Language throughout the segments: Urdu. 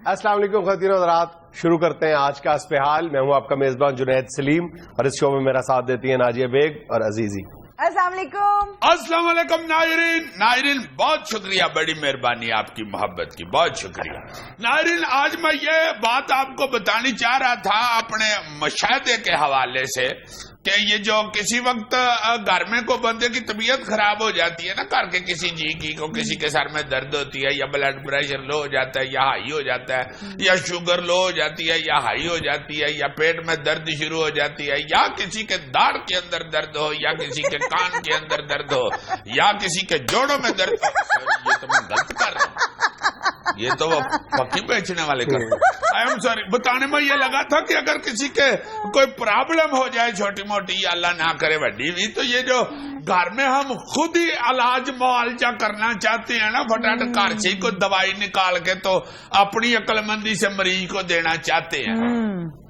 السلام علیکم خواتین و حضرات، شروع کرتے ہیں آج کا اسپیحال۔ میں ہوں آپ کا میزبان جنید سلیم اور اس شو میں میرا ساتھ دیتی ہیں ناجیہ بیگ اور عزیزی۔ السلام علیکم۔ السلام علیکم ناظرین بہت شکریہ، بڑی مہربانی آپ کی محبت کی، بہت شکریہ ناظرین۔ آج میں یہ بات آپ کو بتانی چاہ رہا تھا اپنے مشاہدے کے حوالے سے کہ یہ جو کسی وقت گھر میں کو بندے کی طبیعت خراب ہو جاتی ہے نا، کر کے کسی جی کی کو، کسی کے سر میں درد ہوتی ہے یا بلڈ پریشر لو ہو جاتا ہے یا ہائی ہو جاتا ہے یا شوگر لو ہو جاتی ہے یا ہائی ہو جاتی ہے یا پیٹ میں درد شروع ہو جاتی ہے یا کسی کے داڑھ کے اندر درد ہو یا کسی کے کان کے اندر درد ہو یا کسی کے جوڑوں میں درد ہو۔ یہ تو میں غلط کر رہا ہوں، یہ تو وہ پکی بیچنے والے کر رہے ہیں۔ آئی ایم سوری، بتانے میں یہ لگا تھا کہ اگر کسی کے کوئی پرابلم ہو جائے چھوٹی موٹی یا اللہ نہ کرے بڑی ہوئی، تو یہ جو گھر میں ہم خود ہی علاج معالجہ کرنا چاہتے ہیں نا، فٹافٹ گھر سے ہی کوئی دوائی نکال کے تو اپنی عقل مندی سے مریض کو دینا چاہتے ہیں،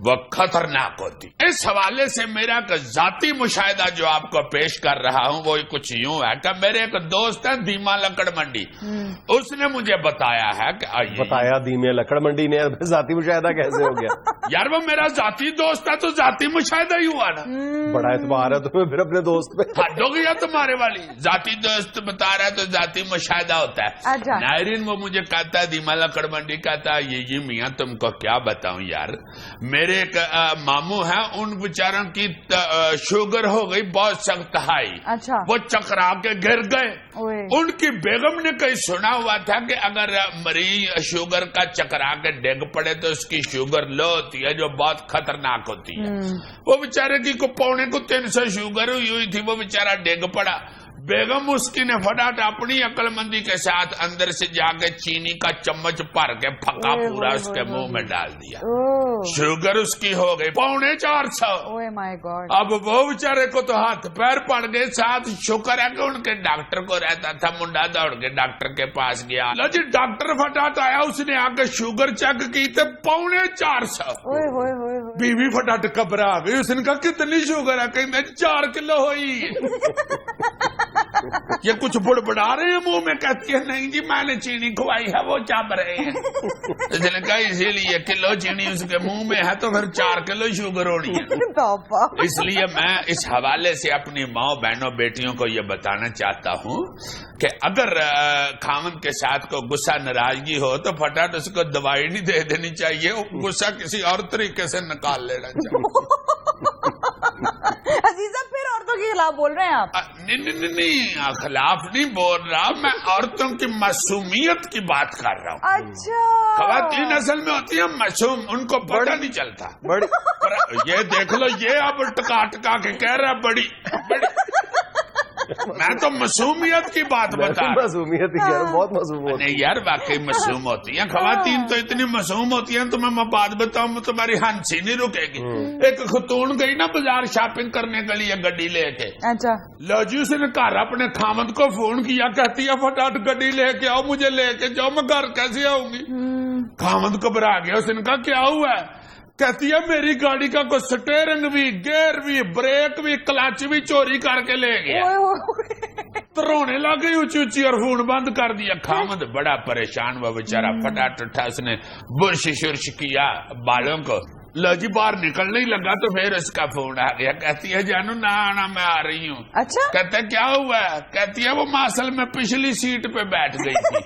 وہ خطرناک ہوتی۔ اس حوالے سے میرا ایک ذاتی مشاہدہ جو آپ کو پیش کر رہا ہوں وہ کچھ یوں ہے کہ میرے ایک دوست ہے دیما لکڑ منڈی، اس نے مجھے بتایا ہے کہ بتایا دیما لکڑ منڈی نے ذاتی مشاہدہ کیسے ہو گیا؟ یار وہ میرا ذاتی دوست ہے تو ذاتی مشاہدہ ہی ہوا نا۔ بڑا اعتبار ہے تمہیں پھر اپنے دوست پہ۔ حد ہو گیا تمہارے والی، ذاتی دوست بتا رہا ہے تو ذاتی مشاہدہ ہوتا ہے۔ ناظرین وہ مجھے کہتا ہے دیما لکڑ منڈی کہتا ہے یہ میاں تم کو کیا بتاؤں یار، میرے ایک ماموں ہیں، ان بیچاروں کی شوگر ہو گئی بہت سخت ہائی، وہ چکرا کے گر گئے۔ ان کی بیگم نے کہیں سنا ہوا تھا کہ اگر مریض شوگر کا چکرا کے ڈگ پڑے تو اس کی شوگر لو ہوتی ہے جو بہت خطرناک ہوتی ہے۔ وہ بیچارے کی کو 250 شوگر ہوئی تھی، وہ بیچارہ ڈگ پڑا۔ بیگم اس کی نے فٹافٹ اپنی عقل مندی کے ساتھ اندر سے جا کے چینی کا چمچ بھر کے پھکا پورا اس کے منہ میں ڈال دیا، شوگر اس کی ہو گئی 450۔ اب وہ بیچارے کو تو ہاتھ پیر پڑ گئے، ساتھ شکر ہے کہ ان کے ڈاکٹر کو رہتا تھا، منڈا دوڑ کے ڈاکٹر کے پاس گیا، لو جی ڈاکٹر فٹافٹ آیا، اس نے آ کے شوگر چیک کی تو 450۔ بیوی فٹافٹ گھبرا گئی، اس نے کہا کتنی شوگر ہے؟ کہ 4 کلو ہوئی۔ یہ کچھ بڑبڑا رہے ہیں منہ میں، کہتی ہے نہیں جی میں نے چینی کھوائی ہے، وہ چب رہے ہیں۔ اس نے کہا اسی لیے کلو چینی اس کے منہ میں ہے تو پھر 4 کلو شوگر ہونی ہے۔ اس لیے میں اس حوالے سے اپنی ماں بہنوں بیٹیوں کو یہ بتانا چاہتا ہوں کہ اگر خاوند کے ساتھ کو غصہ ناراضگی ہو تو فٹافٹ اس کو دوائی نہیں دے دینی چاہیے، غصہ کسی اور طریقے سے نکال لینا چاہیے۔ عزیزہ پھر عورتوں کے خلاف بول رہے ہیں آپ؟ نہیں خلاف نہیں بول رہا، میں عورتوں کی معصومیت کی بات کر رہا ہوں۔ اچھا، خواتین اصل میں ہوتی ہیں معصوم، ان کو پتہ نہیں چلتا۔ یہ دیکھ لو، یہ اب ٹکا ٹکا کے کہہ رہا ہے بڑی بڑی، میں تو معصومیت کی بات بتا رہا ہوں۔ معصومیت یار بہت معصوم ہوتی ہے۔ نہیں یار واقعی معصوم ہوتی ہیں خواتین، تو اتنی معصوم ہوتی ہیں تمہیں میں بات بتاؤں تمہاری ہنسی نہیں رکے گی۔ ایک خاتون گئی نا بازار شاپنگ کرنے کے لیے گڈی لے کے، لو جی اس نے گھر اپنے خاوند کو فون کیا، کہتی ہے فٹافٹ گڈی لے کے آؤ، مجھے لے کے جاؤ، میں گھر کیسے آؤں گی؟ خاوند گھبرا گیا، اس نے کہا کیا ہوا ہے؟ کہتی ہے میری گاڑی کا کوئی سٹیئرنگ بھی، گیئر بھی، بریک بھی، کلچ بھی چوری کر کے لے گیا۔ تو رونے لگ گئی اونچی اونچی اور فون بند کر دیا۔ خاوند بڑا پریشان ہوا بیچارہ، فٹافٹ اٹھا، اس نے برش شرش کیا بالوں کو، لو جی باہر نکلنے ہی لگا تو پھر اس کا فون آ گیا، کہتی ہے جانو نہ میں آ رہی ہوں۔ اچھا، کہتا ہے کیا ہوا ہے؟ کہتی ہے وہ ماسل میں پچھلی سیٹ پہ بیٹھ گئی تھی۔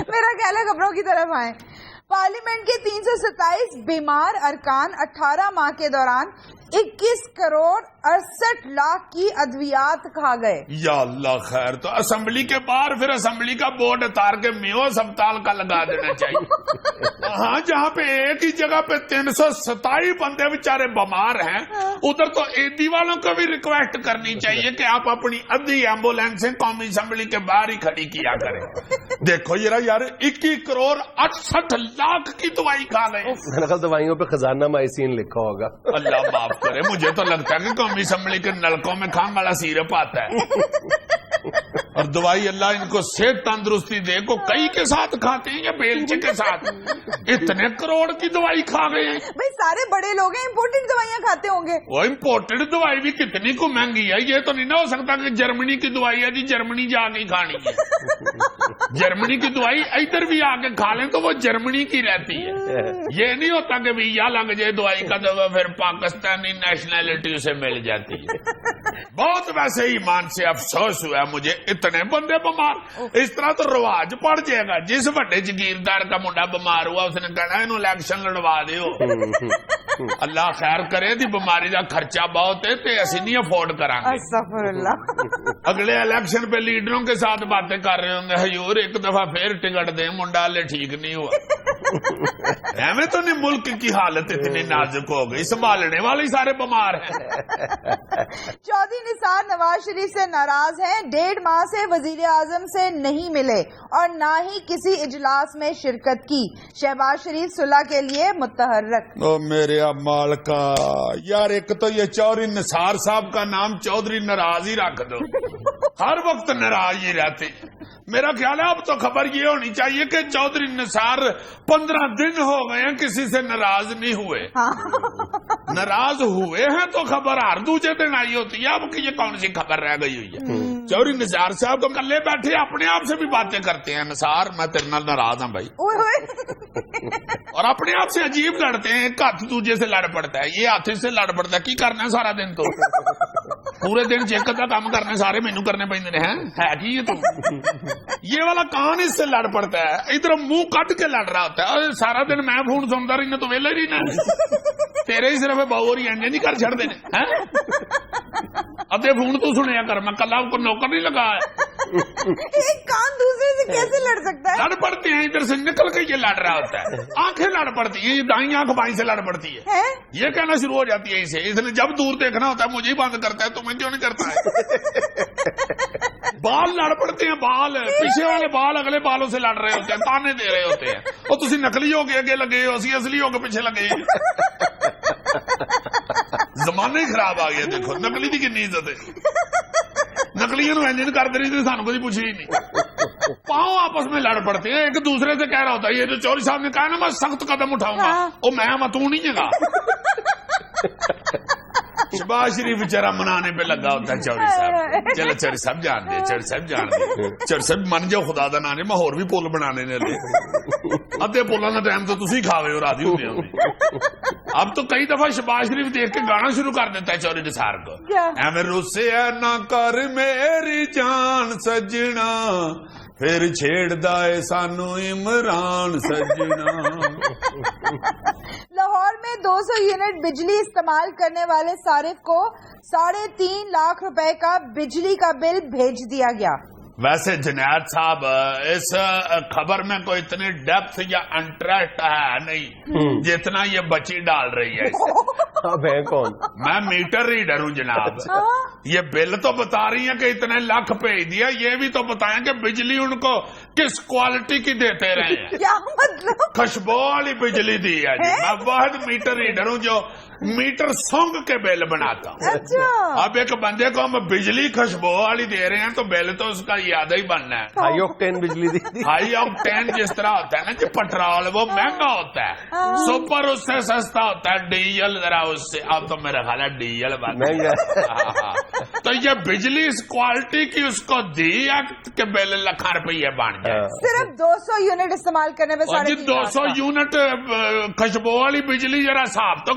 میرا خیال ہے خبروں کی طرف آئیں۔ پارلیمنٹ کے 327 بیمار ارکان 18 ماہ کے دوران 21 کروڑ 68 لاکھ کی ادویات کھا گئے۔ یا اللہ خیر، تو اسمبلی کے باہر پھر اسمبلی کا بورڈ اتار کے میو اسپتال کا لگا دینا چاہیے۔ ہاں جہاں پہ ایک ہی جگہ پہ 327 بندے بیچارے بیمار ہیں، ادھر تو ایدی والوں کو بھی ریکویسٹ کرنی چاہیے کہ آپ اپنی ادھی ایمبولینسیں قومی اسمبلی کے باہر ہی کھڑی کیا کریں۔ دیکھو یار 21 کروڑ 68 لاکھ کی دوائی کھا گئے۔ میرے خیال دوائیوں پہ خزانہ مائسین لکھا ہوگا۔ اللہ معاف کرے، مجھے تو لگتا ہے کہ قومی اسمبلی کے نلکوں میں کھان والا سیرپ آتا ہے۔ اور دوائی اللہ ان کو صحت تندرستی دے کو کئی کے ساتھ کھاتے ہیں یا بیلچے کے ساتھ؟ اتنے کروڑ کی دوائی کھا گئے ہیں بھائی سارے بڑے لوگ ہیں امپورٹنٹ دوائیاں کھاتے ہوں گے. وہ امپورٹڈ دوائی بھی کتنی کو مہنگی ہے. یہ تو نہیں نہ ہو سکتا کہ جرمنی کی دوائی ہے جی جرمنی جا کے کھانی ہے. جرمنی کی دوائی ادھر بھی آ کے کھا لیں تو وہ جرمنی کی رہتی ہے. یہ نہیں ہوتا کہ یا لگ جائے دوائی کا تو پھر پاکستانی نیشنلٹی اسے مل جاتی ہے. بہت ویسے ایمان سے افسوس ہوا مجھے اتنے بندے بیمار. اس طرح تو رواج پڑ جائے گا. جس بڑے جگیردار کا منڈا بیمار ہوا اس نے کہنا انہوں الیکشن لڑوا دیو. اللہ خیر کرے دی بیماری کا خرچہ بہت ہے تے اسی نہیں افورڈ کریں گے. استغفر اللہ. اگلے الیکشن پہ لیڈروں کے ساتھ باتیں کر رہے ہوں گے حضور ایک دفعہ پھر ٹکٹ دیں منڈا لے ٹھیک نہیں ہوا. ایویں تو نہیں ملک کی حالت اتنی نازک ہو گئی. سنبھالنے والے سارے بیمار ہیں. چودھری نثار نواز شریف سے ناراض ہیں. 1.5 ماہ سے وزیر اعظم سے نہیں ملے اور نہ ہی کسی اجلاس میں شرکت کی. شہباز شریف صلح کے لیے متحرک. او میرے مال کا یار ایک تو یہ چودھری نثار صاحب کا نام چودھری ناراض ہی رکھ دو. ہر وقت ناراض ہی رہتے. میرا خیال ہے اب تو خبر یہ ہونی چاہیے کہ چودھری نثار 15 دن ہو گئے ہیں کسی سے ناراض نہیں ہوئے. ناراض ہوئے ہیں تو خبر ہر دوسرے دن آئی ہوتی ہے. اب یہ کون سی خبر رہ گئی ہوئی ہے؟ چودھری نثار صاحب تو کلے بیٹھے اپنے آپ سے بھی باتیں کرتے ہیں. نثار میں تیرے نال ناراض ہوں بھائی. اور اپنے آپ سے عجیب لڑتے ہیں. ایک ہاتھ دوسرے سے لڑ پڑتا ہے. یہ ہاتھ سے لڑ پڑتا ہے. کی کرنا ہے سارا دن تو پورے دن چیک کا کام کرنے سارے مینو کرنے پہ ہے کہ یہ تو یہ والا کان اس سے لڑ پڑتا ہے. ادھر منہ کٹ کے لڑ رہا ہوتا ہے. سارا دن میں فون سنتا رہی تو ویلے ہی نہ تیرے ہی صرف بہو اور انجے نہیں کر چھڑ دینے. ادھے فون تو سنیا کر. میں کل آپ کو نوکر نہیں لگا ہے. ایک کان دوسرے سے کیسے لڑ سکتا ہے؟ لڑ پڑتے ہیں. ادھر سے نکل کے یہ لڑ رہا ہوتا ہے. آنکھیں لڑ پڑتی ہیں. دائیں آنکھ بائیں سے لڑ پڑتی ہے. یہ کہنا شروع ہو جاتی ہے اسے. اس نے جب دور دیکھنا ہوتا ہے مجھے ہی بند کرتا ہے. تمہیں کیوں نہیں کرتا ہے؟ بال لڑ پڑتے ہیں. بال پیچھے والے بال اگلے بالوں سے لڑ رہے ہوتے ہیں. تانے دے رہے ہوتے ہیں. اور تسی نکلی ہو کے اگے لگے ہو اصلی ہو کے پیچھے لگے. زمانہ ہی خراب آ گیا. دیکھو نکلی کی کنی عزت ہے. نکلی انجن کرتے رہی سانو کوئی پوچھ ہی نہیں. پاؤں آپس میں لڑ پڑتے ہیں. ایک دوسرے سے کہہ رہا ہوتا ہے یہ جو چوری صاحب نے کہا نا میں سخت قدم اٹھاؤں گا. وہ میں تو نہیں ہے گا. شہباز شریف بیچارہ منانے پہ لگا ہوتا ہے چوری صاحب. چلو چوری صاحب جان دے. چوری صاحب جان دے. چوری صاحب من جاؤ خدا دا نانے میں اور بھی پل بنانے نے لے. ادھے پلوں کا ٹائم تو تسی کھاوے ہو راضی ہوتے ہو. اب تو کئی دفعہ شہباز شریف دیکھ کے گانا شروع کر دیتا ہے چوری نثار کو. ایویں روسے نہ کر میری جان سجنا پھر چھیڑدا ہے سانو عمران سجنا. لاہور میں 200 یونٹ بجلی استعمال کرنے والے صارف کو 3.5 لاکھ روپے کا بجلی کا بل بھیج دیا گیا. ویسے جنید صاحب اس خبر میں کوئی اتنی ڈیپتھ یا انٹرسٹ ہے نہیں جتنا یہ بچی ڈال رہی ہے. اب ہے کون؟ میں میٹر ریڈر ہوں جناب. یہ بل تو بتا رہی ہیں کہ اتنے لاکھ بھیج دیا. یہ بھی تو بتائیں کہ بجلی ان کو کس کوالٹی کی دیتے رہے ہیں. کیا مطلب؟ خوشبو والی بجلی دی ہے جی. میں واحد میٹر ریڈر ہوں جو میٹر سونگ کے بل بناتا ہوں. اب ایک بندے کو ہم بجلی خوشبو والی دے رہے ہیں تو بل تو اس کا یاد ہی بننا ہے. ہائی آکٹین بجلی دی. ہائی آکٹین جس طرح ہوتا ہے نا کہ پٹرول وہ مہنگا ہوتا ہے. سپر اس سے سستا ہوتا ہے. ڈیزل ذرا اس سے اب تو میرا خیال ہے ڈیزل مہنگا. تو یہ بجلی اس کوالٹی کی اس کو دی کہ بل لاکھ روپیے بن جائے. صرف 200 یونٹ استعمال کرنے میں 200 یونٹ خوشبو والی بجلی ذرا صاحب تو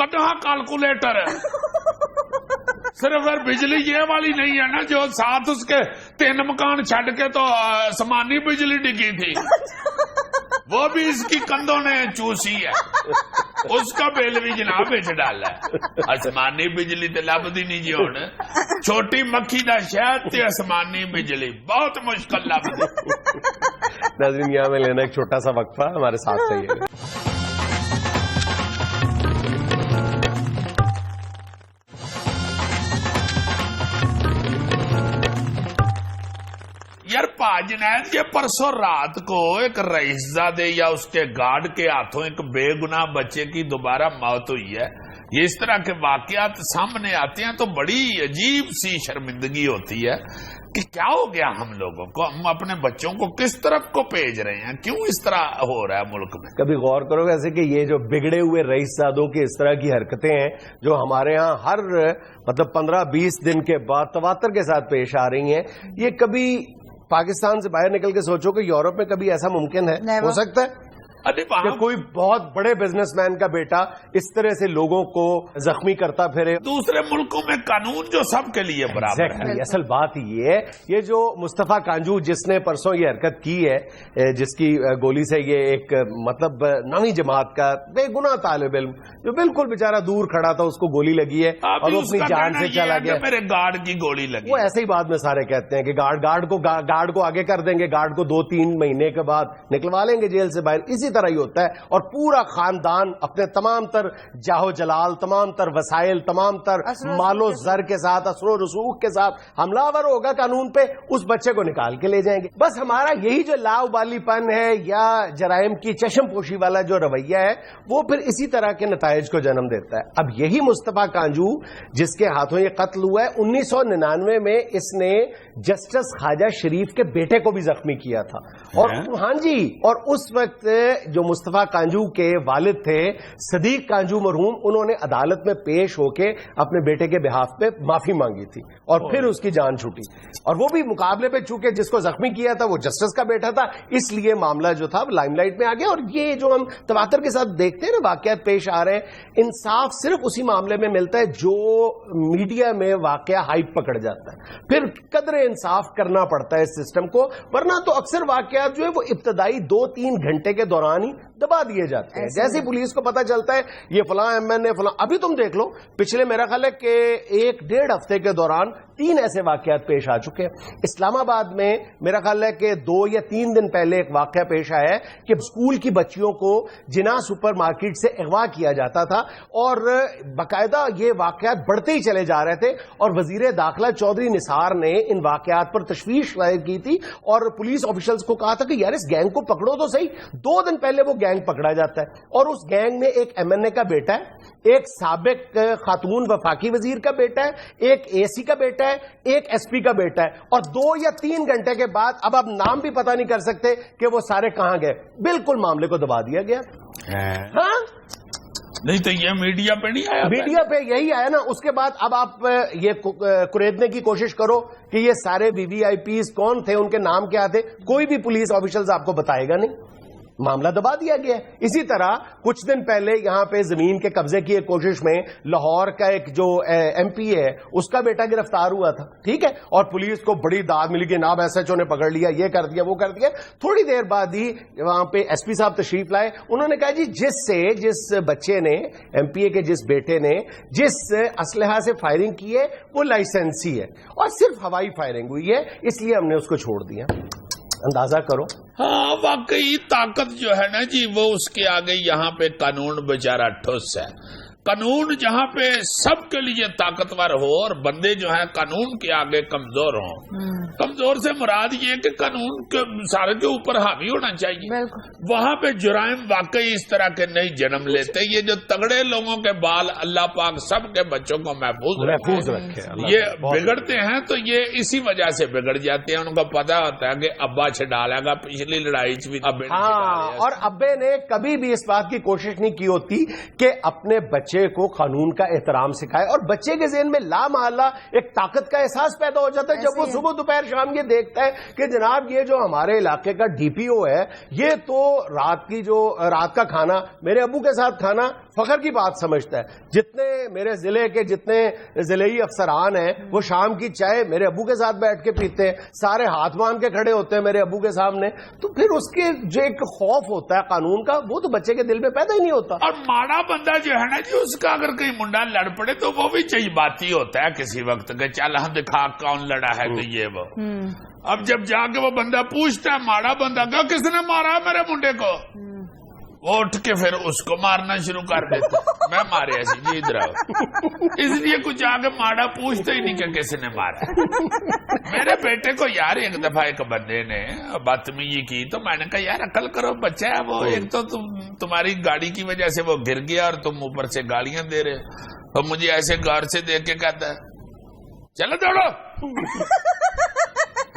کہاں کیلکولیٹر ہے. صرف پھر بجلی یہ والی نہیں ہے نا جو ساتھ اس کے 3 مکان چھڈ کے تو آسمانی بجلی ڈگی تھی. وہ بھی اس کی کندھوں نے چوسی ہے. اس کا بل بھی جناب بچ ڈالا ہے. آسمانی بجلی تو لبدی نہیں جی ہوں. چھوٹی مکھی دا شہد تے آسمانی بجلی بہت مشکل لبدی. ناظرین یہاں میں لینا ایک چھوٹا سا وقفہ ہمارے ساتھ چاہیے. یار جنید کے پرسوں رات کو ایک رئیس زادے یا اس کے گارڈ کے ہاتھوں ایک بے گناہ بچے کی دوبارہ موت ہوئی ہے. یہ اس طرح کے واقعات سامنے آتے ہیں تو بڑی عجیب سی شرمندگی ہوتی ہے کہ کیا ہو گیا ہم لوگوں کو, ہم اپنے بچوں کو کس طرف کو بھیج رہے ہیں, کیوں اس طرح ہو رہا ہے ملک میں. کبھی غور کرو ایسے کہ یہ جو بگڑے ہوئے رئیس زادوں کی اس طرح کی حرکتیں ہیں جو ہمارے ہاں ہر 15-20 دن کے بعد تواتر کے ساتھ پیش آ رہی ہیں, یہ کبھی پاکستان سے باہر نکل کے سوچو کہ یورپ میں کبھی ایسا ممکن ہے؟ ہو سکتا ہے کہ کوئی بہت بڑے بزنس مین کا بیٹا اس طرح سے لوگوں کو زخمی کرتا پھرے. دوسرے ملکوں میں قانون جو سب کے لیے برابر ہے. اصل بات یہ ہے, یہ جو مصطفیٰ کانجو جس نے پرسوں یہ حرکت کی ہے, جس کی گولی سے یہ ایک مطلب 9ویں جماعت کا بے گناہ طالب علم جو بالکل بیچارہ دور کھڑا تھا اس کو گولی لگی ہے اور وہ اپنی جان سے چلا گیا. میرے گارڈ کی گولی لگی. وہ ایسے ہی بعد میں سارے کہتے ہیں کہ گارڈ کو آگے کر دیں گے, گارڈ کو 2-3 مہینے کے بعد نکلوا لیں گے جیل سے باہر. اسی طرح ہی ہوتا ہے اور پورا خاندان اپنے تمام تر جاہو جلال, تمام تر وسائل, تمام تر مال و زر کے ساتھ, اثر و رسوخ کے ساتھ حملہ آور ہوگا قانون پہ, اس بچے کو نکال کے لے جائیں گے. بس ہمارا یہی جو لاؤبالی پن ہے یا جرائم کی چشم پوشی والا جو رویہ ہے وہ پھر اسی طرح کے نتائج کو جنم دیتا ہے. اب یہی مصطفیٰ کانجو جس کے ہاتھوں یہ قتل ہوا ہے, 1999 میں اس نے جسٹس خواجہ شریف کے بیٹے کو بھی زخمی کیا تھا. اور ہاں جی, اور اس وقت جو مصطفیٰ کانجو کے والد تھے صدیق کانجو مرحوم, انہوں نے عدالت میں پیش ہو کے اپنے بیٹے کے بہاف پہ معافی مانگی تھی اور پھر اس کی جان چھوٹی. اور وہ بھی مقابلے پہ چونکہ جس کو زخمی کیا تھا وہ جسٹس کا بیٹا تھا, اس لیے معاملہ جو تھا لائم لائٹ میں آ گیا. اور یہ جو ہم تواتر کے ساتھ دیکھتے ہیں نا واقعات پیش آ رہے ہیں, انصاف صرف اسی معاملے میں ملتا ہے جو میڈیا میں واقعہ ہائپ پکڑ جاتا ہے. پھر قدر انصاف کرنا پڑتا ہے اس سسٹم کو, ورنہ تو اکثر واقعات جو ہے وہ ابتدائی 2-3 گھنٹے کے دوران ہی دبا دیے جاتے ہیں. جیسے پولیس کو پتا چلتا ہے یہ فلاں ایم این اے فلاں, ابھی تم دیکھ لو پچھلے میرا خیال ہے کہ 1-1.5 ہفتے کے دوران 3 ایسے واقعات پیش آ چکے ہیں. اسلام آباد میں میرا خیال ہے کہ 2 یا 3 دن پہلے ایک واقعہ پیش آیا ہے کہ اسکول کی بچیوں کو جناح سپر مارکیٹ سے اغوا کیا جاتا تھا اور باقاعدہ یہ واقعات بڑھتے ہی چلے جا رہے تھے. اور وزیر داخلہ چودھری نثار نے ان واقعات پر تشویش ظاہر کی تھی اور پولیس آفیشلز کو کہا تھا کہ یار اس گینگ کو پکڑو تو صحیح. 2 دن پہلے وہ گینگ پکڑا جاتا ہے اور اس گینگ میں ایک ایم این اے کا بیٹا ہے, ایک سابق خاتون وفاقی وزیر کا بیٹا ہے, ایک اے سی کا بیٹا ہے, ایک ایس پی کا بیٹا ہے. اور 2 یا 3 گھنٹے کے بعد اب آپ نام بھی پتہ نہیں کر سکتے کہ وہ سارے کہاں گئے. بالکل معاملے کو دبا دیا گیا. ہاں نہیں تو یہ میڈیا پہ نہیں آیا, میڈیا پہ یہی آیا نا. اس کے بعد اب آپ یہ کریدنے کی کوشش کرو کہ یہ سارے وی وی آئی پیز کون تھے, ان کے نام کیا تھے, کوئی بھی پولیس آفیشلز آپ کو بتائے گا نہیں. معاملہ دبا دیا گیا. اسی طرح کچھ دن پہلے یہاں پہ زمین کے قبضے کی ایک کوشش میں لاہور کا ایک جو ایم پی ہے اس کا بیٹا گرفتار ہوا تھا, ٹھیک ہے, اور پولیس کو بڑی داد ملی کہ ناب ایس ایچ او نے پکڑ لیا, یہ کر دیا, وہ کر دیا. تھوڑی دیر بعد ہی وہاں پہ ایس پی صاحب تشریف لائے. انہوں نے کہا جی جس بچے نے, ایم پی اے کے جس بیٹے نے جس اسلحہ سے فائرنگ کی ہے وہ لائسنسی ہے اور صرف ہوائی فائرنگ ہوئی ہے, اس لیے ہم نے اس کو چھوڑ دیا. اندازہ کرو. ہاں واقعی طاقت جو ہے نا جی وہ اس کے آگے یہاں پہ قانون بیچارہ ٹھوس ہے. قانون جہاں پہ سب کے لیے طاقتور ہو اور بندے جو ہیں قانون کے آگے کمزور ہوں. کمزور سے مراد یہ کہ قانون کے سارے کے اوپر حاوی ہونا چاہیے. وہاں پہ جرائم واقعی اس طرح کے نہیں جنم لیتے. یہ جو تگڑے لوگوں کے بال اللہ پاک سب کے بچوں کو محفوظ رکھے. یہ بگڑتے ہیں تو یہ اسی وجہ سے بگڑ جاتے ہیں. ان کو پتا ہوتا ہے کہ ابا ڈالے گا پچھلی لڑائی بھی ابے. اور ابے نے کبھی بھی اس بات کی کوشش نہیں کی ہوتی کہ اپنے بچے کو قانون کا احترام سکھائے. اور بچے کے ذہن میں لا محالہ ایک طاقت کا احساس پیدا ہو جاتا ہے جب وہ صبح دوپہر شام یہ دیکھتا ہے کہ جناب یہ جو ہمارے علاقے کا ڈی پی او ہے یہ تو رات کا کھانا میرے ابو کے ساتھ کھانا فخر کی بات سمجھتا ہے. جتنے میرے ضلع کے جتنے ضلعی افسران ہیں وہ شام کی چائے میرے ابو کے ساتھ بیٹھ کے پیتے ہیں, سارے ہاتھ باندھ کے کھڑے ہوتے ہیں میرے ابو کے سامنے. تو پھر اس کے جو ایک خوف ہوتا ہے قانون کا وہ تو بچے کے دل میں پیدا ہی نہیں ہوتا. اور ماڑا بندہ جو ہے نا جی اس کا اگر کہیں منڈا لڑ پڑے تو وہ بھی چاہیے باتی ہوتا ہے کسی وقت کہ چل ہم دکھا کون لڑا ہے تو یہ وہ. اب جب جا کے وہ بندہ پوچھتا ہے ماڑا بندہ کہ کس نے مارا میرے منڈے کو, وہ اٹھ کے پھر اس کو مارنا شروع کر دیتا. میں مارے ایسی جی ادھر آؤ. اس لیے کچھ آگے ماڑا پوچھتا ہی نہیں کہ کس نے مارا. میرے بیٹے کو یار ایک دفعہ ایک بندے نے بدتمیزی کی تو میں نے کہا یار عقل کرو بچہ ہے وہ, ایک تو تمہاری گاڑی کی وجہ سے وہ گر گیا اور تم اوپر سے گالیاں دے رہے. تو مجھے ایسے غور سے دیکھ کے کہتا ہے چلو دوڑو.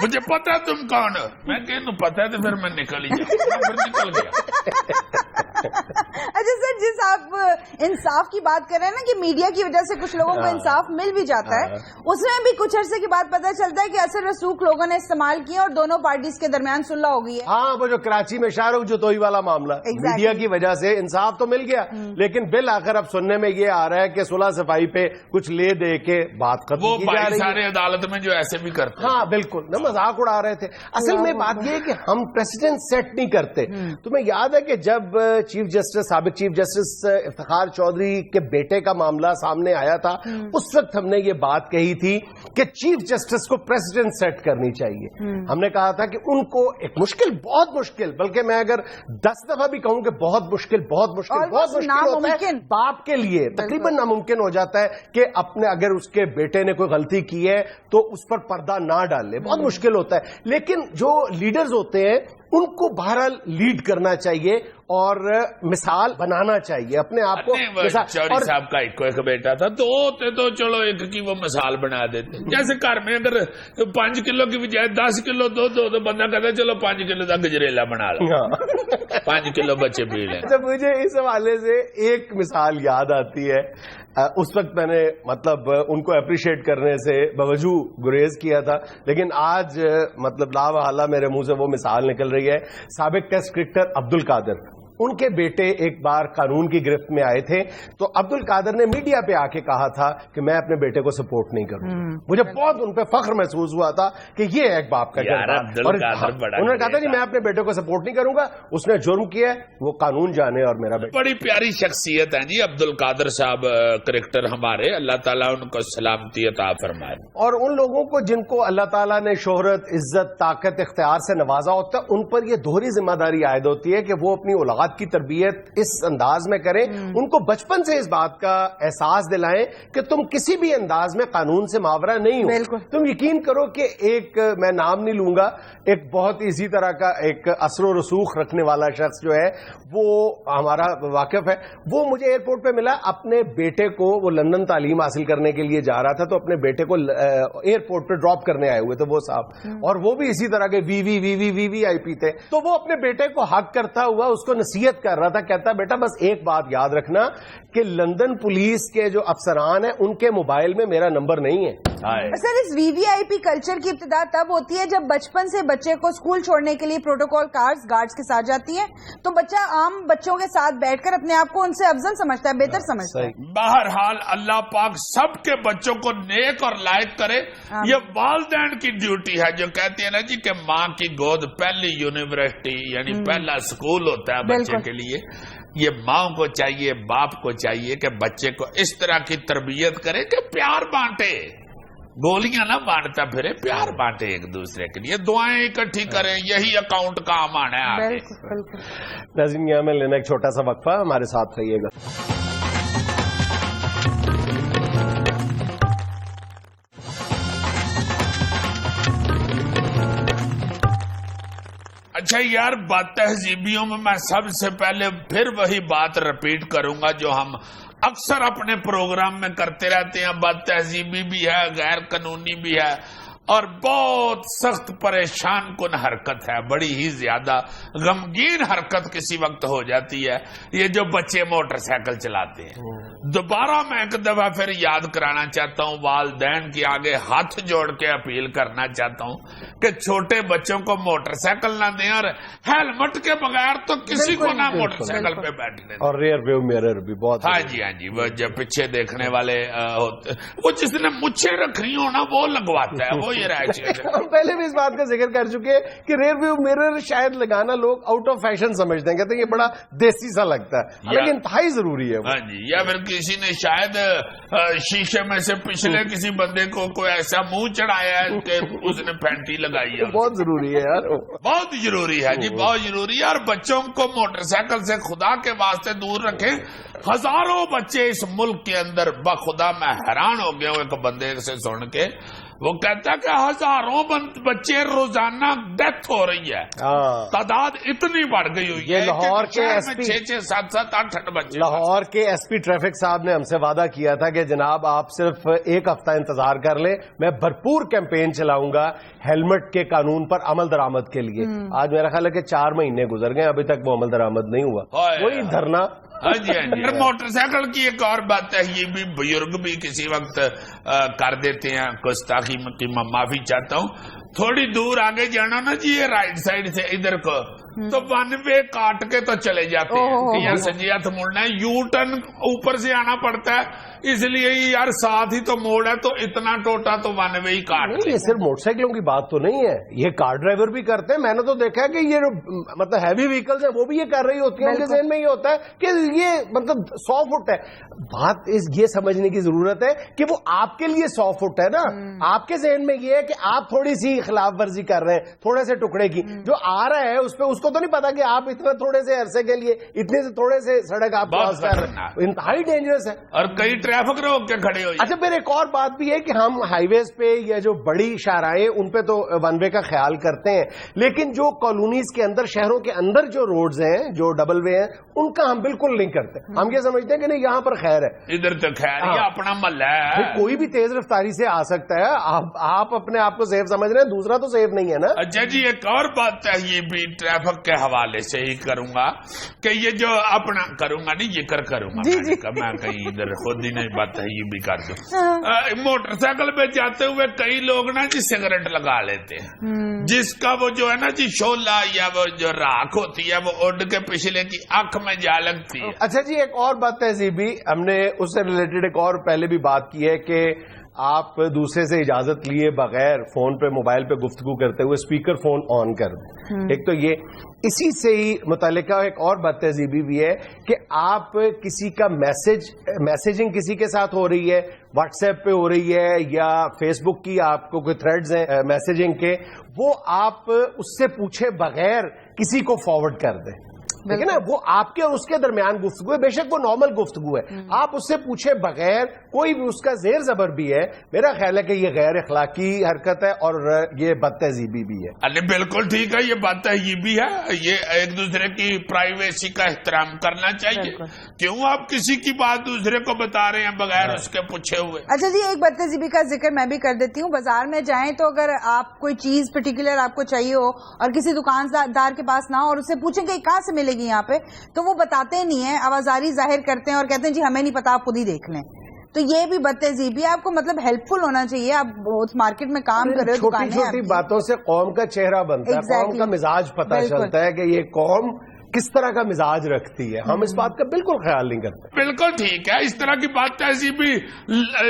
مجھے پتا ہے تم کون ہو. میں کہ پتا ہے تو پھر میں نکل ہی جاؤں. پھر نکل گیا. اچھا سر، جس آپ انصاف کی بات کر رہے ہیں نا کہ میڈیا کی وجہ سے کچھ لوگوں کو انصاف مل بھی جاتا ہے، اس میں بھی کچھ عرصے کے بعد پتہ چلتا ہے کہ اثر رسوخ لوگوں نے استعمال کیے اور دونوں پارٹیز کے درمیان صلح ہو گئی ہے. ہاں، وہ جو کراچی میں شاہ رخ جوتوئی والا معاملہ، میڈیا کی وجہ سے انصاف تو مل گیا، لیکن بالآخر اب سننے میں یہ آ رہا ہے کہ صلح صفائی پہ کچھ لے دے کے بات ختم کی جا رہی ہے. سارے عدالت میں جو ایسے بھی کرتے ہیں. ہاں بالکل، نہ مذاق اڑا رہے تھے. اصل میں بات یہ ہے کہ ہم پریسیڈنٹ سیٹ نہیں کرتے. تمہیں یاد ہے کہ جب سابق چیف جسٹس افتخار چودھری کے بیٹے کا معاملہ سامنے آیا تھا، اس وقت ہم نے یہ بات کہی تھی کہ چیف جسٹس کو پریسیڈنٹ سیٹ کرنی چاہیے. ہم نے کہا تھا کہ ان کو ایک مشکل، بہت مشکل، بلکہ میں اگر 10 دفعہ بھی کہوں کہ بہت مشکل ہوتا ہے باپ کے لیے، تقریباً ناممکن ہو جاتا ہے کہ اپنے اگر اس کے بیٹے نے کوئی غلطی کی ہے تو اس پر پردہ نہ ڈالے. بہت مشکل ہوتا ہے. لیکن جو لیڈرز ہوتے ہیں ان کو بہرحال لیڈ کرنا چاہیے اور مثال بنانا چاہیے اپنے آپ کو. چوری صاحب کا ایک بیٹا تھا تو ہوتے تو چلو ایک کی وہ مثال بنا دیتے. جیسے گھر میں اگر 5 کلو کی بجائے 10 کلو دودھ ہو تو بندہ کہتا ہے چلو 5 کلو کا گجریلا بنا لو، 5 کلو بچے پی لیں. مجھے اس حوالے سے ایک مثال یاد آتی ہے. اس وقت میں نے مطلب ان کو اپریشیٹ کرنے سے بوجو گریز کیا تھا، لیکن آج مطلب لا محالہ میرے منہ سے وہ مثال نکل رہی ہے. سابق ٹیسٹ کرکٹر عبد القادر، ان کے بیٹے ایک بار قانون کی گرفت میں آئے تھے تو عبد القادر نے میڈیا پہ آ کے کہا تھا کہ میں اپنے بیٹے کو سپورٹ نہیں کروں. مجھے بہت ان پہ فخر محسوس ہوا تھا کہ یہ ایک باپ کا کردار. انہوں نے کہا تھا کہ میں اپنے بیٹے کو سپورٹ نہیں کروں گا، اس نے جرم کیا ہے، وہ قانون جانے اور میرا بیٹا. بڑی پیاری شخصیت ہے جی عبد القادر صاحب، کرکٹر ہمارے، اللہ تعالیٰ ان کو سلامتی عطا فرمائے. اور ان لوگوں کو جن کو اللہ تعالیٰ نے شہرت، عزت، طاقت، اختیار سے نوازا ہوتا ہے، ان پر یہ دوہری ذمہ داری عائد ہوتی ہے کہ وہ اپنی اولاد کی تربیت اس انداز میں کریں، ان کو بچپن سے اس بات کا احساس دلائیں کہ تم کسی بھی انداز میں قانون سے ماورا نہیں ہو. تم یقین کرو کہ ایک، میں نام نہیں لوں گا، ایک بہت اسی طرح کا ایک اثر و رسوخ رکھنے والا شخص جو ہے وہ ہمارا واقف ہے، وہ مجھے ایئرپورٹ پہ ملا. اپنے بیٹے کو، وہ لندن تعلیم حاصل کرنے کے لیے جا رہا تھا تو اپنے بیٹے کو ایئرپورٹ پہ ڈراپ کرنے آئے ہوئے تھے وہ صاحب، اور وہ بھی اسی طرح کے وی آئی پی تھے. تو وہ اپنے بیٹے کو حق کرتا ہوا اس کو نصیحت کر رہا تھا، کہتا بیٹا بس ایک بات یاد رکھنا کہ لندن پولیس کے جو افسران ہیں ان کے موبائل میں میرا نمبر نہیں ہے. سر، اس وی آئی پی کلچر کی ابتدا تب ہوتی ہے جب بچپن سے بچے کو اسکول چھوڑنے کے لیے پروٹوکول کارز گارڈز کے ساتھ جاتی ہے تو بچہ عام بچوں کے ساتھ بیٹھ کر اپنے آپ کو ان سے افضل سمجھتا ہے، بہتر سمجھتا ہے. بہرحال اللہ پاک سب کے بچوں کو نیک اور لائق کرے. یہ والدین کی ڈیوٹی ہے جو کہتی ہے نا جی کہ ماں کی گود پہلی یونیورسٹی یعنی پہلا اسکول ہوتا ہے بچے کے لیے. یہ ماں کو چاہیے، باپ کو چاہیے کہ بچے کو اس طرح کی تربیت کرے کہ پیار بانٹے، گولیاں نہ بانٹتا پھرے، پیار بانٹے ایک دوسرے کے لیے، دعائیں اکٹھی کریں. یہی اکاؤنٹ کام آنا ہے آگے. ناظرین، یہاں میں لینا ایک چھوٹا سا وقفہ، ہمارے ساتھ رہیے گا. اچھا یار، بات تہذیبیوں میں سب سے پہلے پھر وہی بات رپیٹ کروں گا جو ہم اکثر اپنے پروگرام میں کرتے رہتے ہیں. بات تہذیبی بھی ہے، غیر قانونی بھی ہے اور بہت سخت پریشان کن حرکت ہے، بڑی ہی زیادہ غمگین حرکت کسی وقت ہو جاتی ہے. یہ جو بچے موٹر سائیکل چلاتے ہیں، دوبارہ میں ایک دفعہ پھر یاد کرانا چاہتا ہوں، والدین کے آگے ہاتھ جوڑ کے اپیل کرنا چاہتا ہوں کہ چھوٹے بچوں کو موٹر سائیکل نہ دیں اور ہیلمٹ کے بغیر تو کسی کو نہ موٹر سائیکل پہ بیٹھنے دیں. اور ریئر ویو میرر بھی بہت. ہاں جی، وہ جو پیچھے دیکھنے والے ہوتے، وہ جس نے مچھیں رکھی ہو نا وہ لگواتا ہے، وہ ہم پہلے بھی اس بات کا ذکر کر چکے کہ ریئر ویو میرر شاید لگانا لوگ آؤٹ آف فیشن سمجھتے ہیں، کہتے ہیں یہ بڑا دیسی سا لگتا ہے، لیکن انتہائی ضروری ہے. ہاں جی، یا پھر کسی نے شاید شیشے میں سے پچھلے کسی بندے کو کوئی ایسا منہ چڑھایا ہے کہ اس نے پینٹی لگائی ہے. بہت ضروری ہے یار، بہت ضروری ہے جی، بہت ضروری ہے. اور بچوں کو موٹر سائیکل سے خدا کے واسطے دور رکھیں. ہزاروں بچے اس ملک کے اندر، بخدا میں حیران ہو گیا ہوں ایک بندے سے سن کے، وہ کہتا ہے کہ ہزاروں بچے روزانہ ڈیتھ ہو رہی ہے, تعداد اتنی بڑھ گئی ہوئی ہے. لاہور کے ایس پی 6 7 8 بچے, لاہور کے ایس پی ٹریفک صاحب نے ہم سے وعدہ کیا تھا کہ جناب آپ صرف ایک ہفتہ انتظار کر لیں, میں بھرپور کیمپین چلاؤں گا ہیلمٹ کے قانون پر عمل درآمد کے لیے. آج میرا خیال ہے کہ 4 مہینے گزر گئے, ابھی تک وہ عمل درآمد نہیں ہوا. وہی دھرنا. ہاں جی ہاں جی. موٹر سائیکل کی ایک اور بات ہے, یہ بھی بزرگ بھی کسی وقت کر دیتے ہیں, گستاخی کی میں معافی چاہتا ہوں. تھوڑی دور آگے جانا نا جی, یہ رائٹ سائڈ سے ادھر کو, تو 1 وے کاٹ کے تو چلے جاتے ہیں کہ یار سنجیات مڑنا ہے, یو ٹرن اوپر سے آنا پڑتا ہے, اس لیے یار ساتھ ہی تو موڑ ہے تو اتنا ٹوٹا تو 1 وے ہی کاٹ. یہ صرف موٹر سائیکلوں کی بات تو نہیں ہے, یہ کار ڈرائیور بھی کرتے ہیں. میں نے تو دیکھا ہے کہ یہ مطلب ہیوی وہیکلز ہیں وہ بھی یہ کر رہی ہوتی ہیں, ان کے ذہن میں یہ ہوتا ہے کہ یہ مطلب 100 فٹ ہے. بات یہ سمجھنے کی ضرورت ہے کہ وہ آپ کے لیے 100 فٹ ہے نا, آپ کے ذہن میں یہ ہے کہ آپ تھوڑی سی خلاف ورزی کر رہے ہیں, تھوڑے سے ٹکڑے کی. جو آ رہا ہے اس پہ اس کو تو نہیں پتا کہ آپ اتنا تھوڑے سے عرصے کے لیے اتنے سے تھوڑے سے سڑک آپ کراس کر رہے ہیں, انتہائی ڈینجرس ہے. اور کئی ٹریفک روک کے کھڑے ہو. اچھا پھر ایک اور بات بھی ہے کہ ہم ہائی ویز پہ یا جو بڑی شاہراہیں ان پہ تو 1 وے کا خیال کرتے ہیں, لیکن جو کالونیز کے اندر, شہروں کے اندر جو روڈز ہیں, جو ڈبل وے ہیں, ان کا ہم بالکل نہیں کرتے. ہم یہ سمجھتے ہیں کہ نہیں یہاں پر خیر ہے, ادھر تو خیر ہے, اپنا محلہ ہے, کوئی بھی تیز رفتاری سے آ سکتا ہے. آپ اپنے آپ کو سیف سمجھ رہے ہیں, دوسرا تو سیف نہیں ہے نا. اچھا جی ایک اور بات ہے, یہ بھی ٹریفک کے حوالے سے ہی کروں گا کہ یہ جو اپنا کروں گا نہیں, یہ کروں گا میں کہیں ادھر خود ہی نہیں بات ہے, یہ بھی کر دوں. موٹر سائیکل پہ جاتے ہوئے کئی لوگ نا جی سگریٹ لگا لیتے ہیں, جس کا وہ جو ہے نا جی شولہ یا وہ جو راکھ ہوتی ہے وہ اڑ کے پچھلے کی آنکھ میں جا لگتی ہے. اچھا جی ایک اور بات تہذیبی, ہم نے اس سے ریلیٹڈ ایک اور پہلے بھی بات کی ہے کہ آپ دوسرے سے اجازت لیے بغیر فون پہ موبائل پہ گفتگو کرتے ہوئے اسپیکر فون آن کر دیں. ایک تو یہ, اسی سے ہی متعلقہ ایک اور بد تہذیبی بھی ہے کہ آپ کسی کا میسجنگ کسی کے ساتھ ہو رہی ہے, واٹس ایپ پہ ہو رہی ہے یا فیس بک کی آپ کو کوئی تھریڈز ہیں میسجنگ کے, وہ آپ اس سے پوچھے بغیر کسی کو فارورڈ کر دیں. دیکھیں نا, وہ آپ کے اور اس کے درمیان گفتگو ہے, بے شک وہ نارمل گفتگو ہے, آپ اس سے پوچھے بغیر کوئی بھی اس کا زیر زبر بھی ہے, میرا خیال ہے کہ یہ غیر اخلاقی حرکت ہے اور یہ بد تہذیبی بھی ہے. ارے بالکل ٹھیک ہے, یہ بد تہذیبی ہے, یہ ایک دوسرے کی پرائیویسی کا احترام کرنا چاہیے. کیوں آپ کسی کی بات دوسرے کو بتا رہے ہیں بغیر اس کے پوچھے ہوئے. اچھا جی ایک بد تہذیبی کا ذکر میں بھی کر دیتی ہوں. بازار میں جائیں تو اگر آپ کوئی چیز پرٹیکولر آپ کو چاہیے ہو اور کسی دکاندار کے پاس نہ ہو اور اس سے پوچھیں کہ کہاں سے ملے گی یہاں پہ, تو وہ بتاتے نہیں ہیں, آوازاری ظاہر کرتے ہیں اور کہتے ہیں جی ہمیں نہیں پتا, آپ خود ہی دیکھ لیں. تو یہ بھی بد تہذیبی ہے. آپ کو مطلب ہیلپ فل ہونا چاہیے, آپ بہت مارکیٹ میں کام کر رہے ہو, چھوٹی چھوٹی باتوں سے قوم کا چہرہ بنتا ہے, قوم کا مزاج پتہ چلتا ہے کہ یہ قوم کس طرح کا مزاج رکھتی ہے. ہم اس بات کا بالکل خیال نہیں کرتے. بالکل ٹھیک ہے, اس طرح کی بات تہذیبی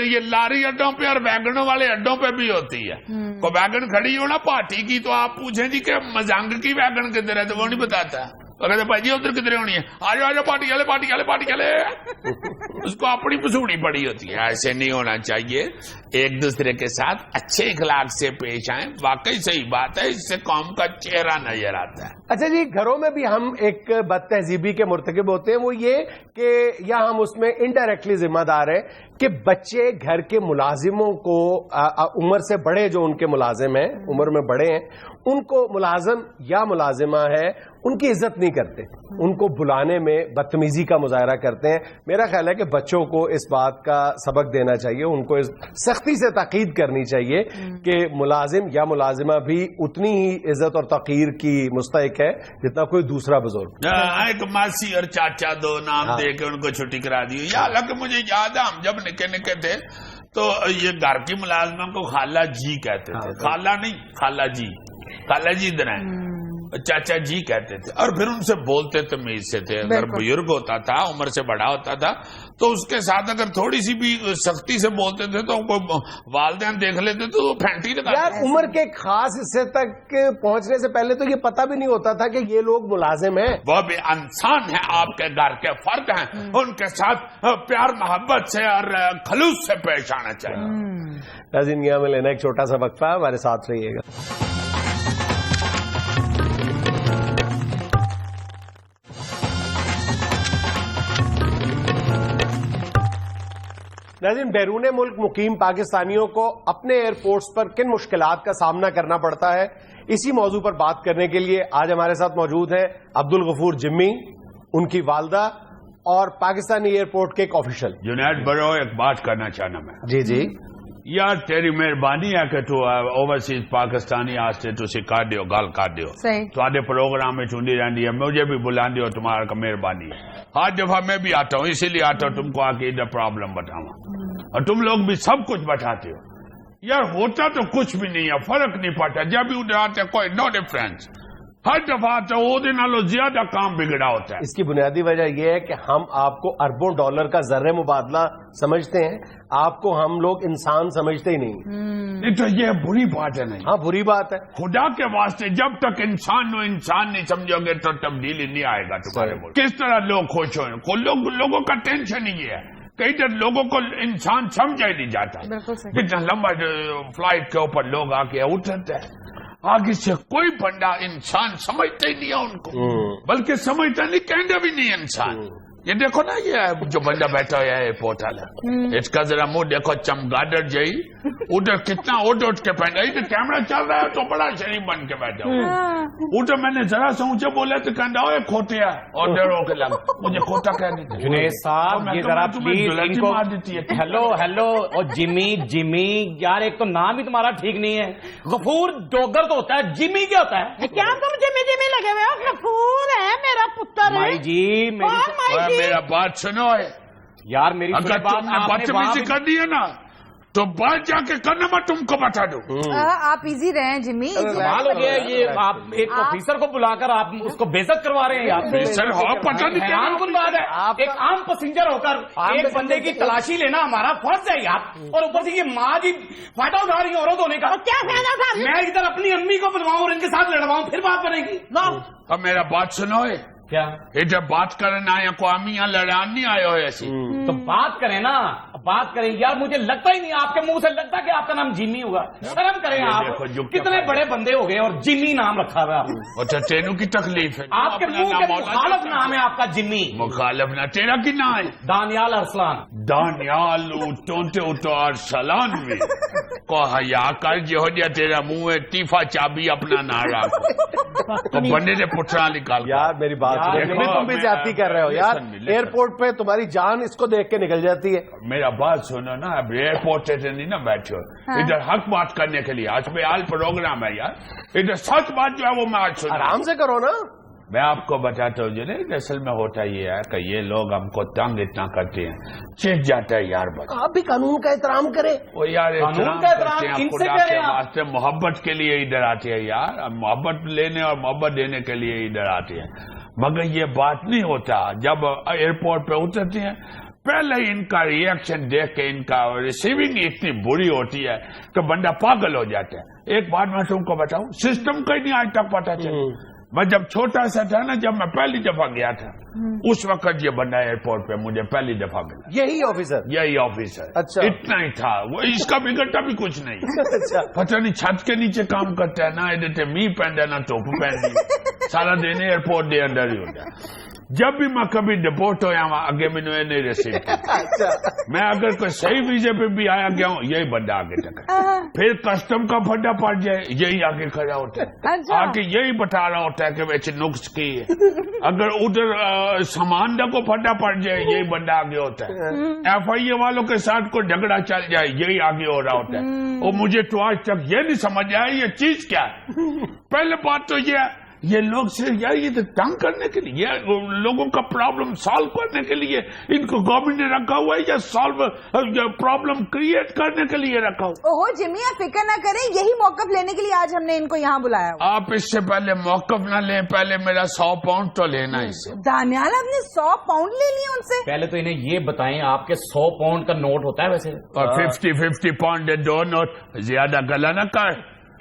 یہ لاری اڈوں پہ اور ویگنوں والے اڈوں پہ بھی ہوتی ہے. کو ویگن کھڑی ہو نا پارٹی کی, تو آپ پوچھیں جی کہ مزنگ کی ویگن کدھر ہے, تو وہ نہیں بتاتا. کہتے بھائی جی ادھر کدھر ہونی ہے, آ جاؤ پارٹی والے, اس کو اپنی پسوڑی پڑی ہوتی ہے. ایسے نہیں ہونا چاہیے, ایک دوسرے کے ساتھ اچھے اخلاق سے پیش آئیں. واقعی صحیح بات ہے, اس سے قوم کا چہرہ نظر آتا ہے. اچھا جی گھروں میں بھی ہم ایک بد تہذیبی کے مرتکب ہوتے ہیں, وہ یہ کہ یا ہم اس میں انڈائریکٹلی ذمہ دار ہیں کہ بچے گھر کے ملازموں کو, عمر سے بڑے جو ان کے ملازم ہیں, عمر میں بڑے ہیں, ان کو ملازم یا ملازمہ ہے ان کی عزت نہیں کرتے, ان کو بلانے میں بدتمیزی کا مظاہرہ کرتے ہیں. میرا خیال ہے کہ بچوں کو اس بات کا سبق دینا چاہیے, ان کو سختی سے تاکید کرنی چاہیے کہ ملازم یا ملازمہ بھی اتنی ہی عزت اور توقیر کی مستحق ہے جتنا کوئی دوسرا بزرگ. ایک ماسی اور چاچا دو نام دے کے ان کو چھٹی کرا دی. یا حالانکہ مجھے یاد ہے ہم جب نکے تھے تو یہ گھر کی ملازمہ کو خالہ جی کہتے تھے. خالہ نہیں, خالہ جی ادھر ہیں, چاچا جی کہتے تھے, اور پھر ان سے بولتے تمیز سے تھے. اگر بزرگ ہوتا تھا, عمر سے بڑا ہوتا تھا, تو اس کے ساتھ اگر تھوڑی سی بھی سختی سے بولتے تھے تو والدین دیکھ لیتے تو وہ پھینٹی لگا. یار عمر کے خاص حصے تک پہنچنے سے پہلے تو یہ پتہ بھی نہیں ہوتا تھا کہ یہ لوگ ملازم ہیں. وہ بھی انسان ہیں, آپ کے گھر کے فرد ہیں, ان کے ساتھ پیار محبت سے اور خلوص سے پیش آنا چاہیے. ناظرین یہاں میں لینا ایک چھوٹا سا وقفہ, ہمارے ساتھ رہیے گا. ناظرین، بیرون ملک مقیم پاکستانیوں کو اپنے ایئرپورٹس پر کن مشکلات کا سامنا کرنا پڑتا ہے، اسی موضوع پر بات کرنے کے لیے آج ہمارے ساتھ موجود ہیں عبدالغفور جمی، ان کی والدہ اور پاکستانی ایئرپورٹ کے ایک آفیشل۔ جنید برو، ایک بات کرنا چاہنا میں، جی جی یار تیری مہربانی ہے کہ تو اوورسیز پاکستانی آستے تو سکھا دیو، گل کر دیو، تھوڑے پروگرام میں چونڈی رہی ہے، مجھے بھی بلا دیو، تمہارا کا مہربانی ہے۔ ہر دفعہ میں بھی آتا ہوں، اسی لیے آتا ہوں تم کو آ کے ادھر پرابلم بتاؤں، اور تم لوگ بھی سب کچھ بتاتے ہو۔ یار ہوتا تو کچھ بھی نہیں ہے، فرق نہیں پڑتا، جب بھی ادھر آتے کوئی نو ڈفرینس، ہر دفعہ آتا وہ نالوں زیادہ کام بگڑا ہوتا ہے۔ اس کی بنیادی وجہ یہ ہے کہ ہم آپ کو اربوں ڈالر کا زر مبادلہ سمجھتے ہیں، آپ کو ہم لوگ انسان سمجھتے ہی نہیں تو یہ بری بات ہے نہیں؟ ہاں بری بات ہے۔ خدا کے واسطے جب تک انسان نو انسان نہیں سمجھو گے تو تبدیلی نہیں آئے گا تمہارے ملک۔ کس طرح لوگ خوش ہوئے، لوگوں کا ٹینشن ہی ہے، کئی طرح لوگوں کو انسان سمجھا ہی نہیں جاتا، کتنا لمبا فلائٹ کے اوپر لوگ آ کے اترتے ہیں، آگے سے کوئی بندہ انسان سمجھتا ہی نہیں ہے ان کو، بلکہ سمجھتا نہیں، کہنا بھی نہیں انسان۔ یہ دیکھو نا، یہ جو بندہ بیٹھا ہوا ہے ایئرپورٹ والا، اس کا ذرا منہ دیکھو، چمگادڑ جائی ادھر کتنا اٹھ کے پہنا، ادھر کیمرہ چل رہا ہے تو بڑا شریف بن کے بیٹھا ہوا، ادھر میں نے ذرا سا اونچے بولا تو کہنا ہو کھوتیا، اور ڈر ہو کے لگ مجھے کھوتا کہنے دے۔ جنید صاحب یہ ذرا پلیز ان کو ہیلو اور جمی یار، ایک تو نام ہی تمہارا ٹھیک نہیں ہے، غفور ڈوگر تو ہوتا ہے، جمی کیا ہوتا ہے؟ کیا تم جمی لگے ہوئے ہو؟ غفور ہے میرا پتر ہے مائی جی، میرا بات سنو ہے یار، میری اگر تم نے بدتمیزی کرنی ہے نا تو بات جا کے کرنا، میں تم کو بتا دوں۔ آپ ایزی رہیں جمی، کمال ہو گیا یہ، آپ ایک آفیسر کو بلا کر آپ اس کو بے عزت کروا رہے ہیں یار۔ سر ہو پتہ نہیں کیا حیران کن بات ہے، ایک عام پیسنجر ہو کر ایک بندے کی تلاشی لینا ہمارا فرض ہے یار، اور اوپر سے یہ ماں جی فائدہ اٹھا رہی ہے عورت ہونے کا۔ کیا فائدہ اٹھا رہی ہے؟ میں ادھر اپنی امی کو بلواؤں اور ان کے ساتھ لڑواؤں، پھر بات بنے گی؟ اب میرا بات سنو ہے، کیا ادھر بات کرنا آیا قومی یا لڑان نہیں آئے ہو ایسی، تو بات کریں نا، بات کریں یار، مجھے لگتا ہی نہیں آپ کے منہ سے لگتا کہ آپ کا نام جمی ہوگا، شرم کریں آپ، کتنے بڑے بندے ہو گئے اور جمی نام رکھا ہوا ہے۔ اچھا تینوں کی تکلیف ہے، آپ کے منہ کے مخالف نام ہے آپ کا جمی، مخالف نہ، تیرا کی نام ہے دانیال ارسلان۔ دانیال ٹونٹے ارسلان میں کو حیا کر جو دیا، تیرا منہ ہے تیفا چابی اپنا نہ رکھ تو بندے نے پٹرا نکال۔ یار میری بات تم بھی زیادتی کر رہے ہو یار، ایئرپورٹ پہ تمہاری جان اس کو دیکھ کے نکل جاتی ہے۔ میرا بات سنو نا، اب ایئرپورٹ سے نہیں نا بیٹھے ہو ادھر حق بات کرنے کے لیے، آج پہ آل پروگرام ہے یار، ادھر سچ بات جو ہے وہ میں آج سنا، آرام سے کرو نا۔ میں آپ کو بتاتا ہوں جنید، اصل میں ہوتا یہ ہے کہ یہ لوگ ہم کو تنگ اتنا کرتے ہیں، چڑ جاتا ہے یار بس۔ آپ بھی قانون کا احترام کریں۔ وہ یار احترام کرتے ہیں، ان سے خدا کریں کے آپ۔ واسطے محبت کے لیے ادھر آتے ہیں یار، ہم محبت لینے اور محبت دینے کے لیے ادھر آتے ہیں، مگر یہ بات نہیں ہوتا جب ایئرپورٹ پہ اترتے ہیں، پہلے ان کا ریئیکشن دیکھ کے ان کا ریسیونگ اتنی بری ہوتی ہے کہ بندہ پاگل ہو جاتا ہے۔ ایک بات میں تم کو بتاؤں، سسٹم کا ہی نہیں آج تک پتا چلا۔ میں جب چھوٹا سا تھا نا، جب میں پہلی دفعہ گیا تھا، اس وقت یہ بندہ ایئرپورٹ پہ مجھے پہلی دفعہ ملا، یہی آفیسر؟ یہی آفیسر، اچھا اتنا ہی تھا وہ، اس کا بگڑتا بھی کچھ نہیں، اچھا پتہ نہیں چھت کے نیچے کام کرتا ہے، نہ ادھر می پہنتا ہے نہ ٹوپ پہنتی، سارا دن ایئرپورٹ دے اندر ہی ہوتا ہے۔ جب بھی میں کبھی ڈپورٹ ہوا وہاں آگے میں نے نہیں ریسیو کیا، میں اگر کوئی صحیح ویزے پہ بھی آیا گیا ہوں، یہی بندہ آگے تک، پھر کسٹم کا پھڈا پڑ جائے یہی آگے کھڑا ہوتا ہے، آگے یہی بتا رہا ہوتا ہے کہ ویسے نقص کی ہے، اگر ادھر ساماندہ کو پھڈا پڑ جائے یہی بندہ آگے ہوتا ہے، ایف آئی اے والوں کے ساتھ کوئی جھگڑا چل جائے یہی آگے ہو رہا ہوتا ہے۔ اور مجھے تو آج تک یہ نہیں سمجھ آیا یہ چیز کیا ہے۔ پہلے بات تو یہ ہے، یہ لوگ صرف یار یہ تو تنگ کرنے کے لیے، لوگوں کا پرابلم سالو کرنے کے لیے ان کو گورنمنٹ نے رکھا ہوا ہے، یا پرابلم کریٹ کرنے کے لیے رکھا ہوا؟ اوہ جمی آپ فکر نہ کریں، یہی موقف لینے کے لیے آج ہم نے ان کو یہاں بلایا ہوا۔ آپ اس سے پہلے موقف نہ لیں، پہلے میرا 100 پاؤنڈ تو لینا اس سے۔ دانیال آپ نے 100 پاؤنڈ لے لیے ان سے؟ پہلے تو انہیں یہ بتائیں آپ کے 100 پاؤنڈ کا نوٹ ہوتا ہے ویسے؟ اور 50 پاؤنڈ دو نوٹ، زیادہ گلا نہ کر،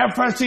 FSC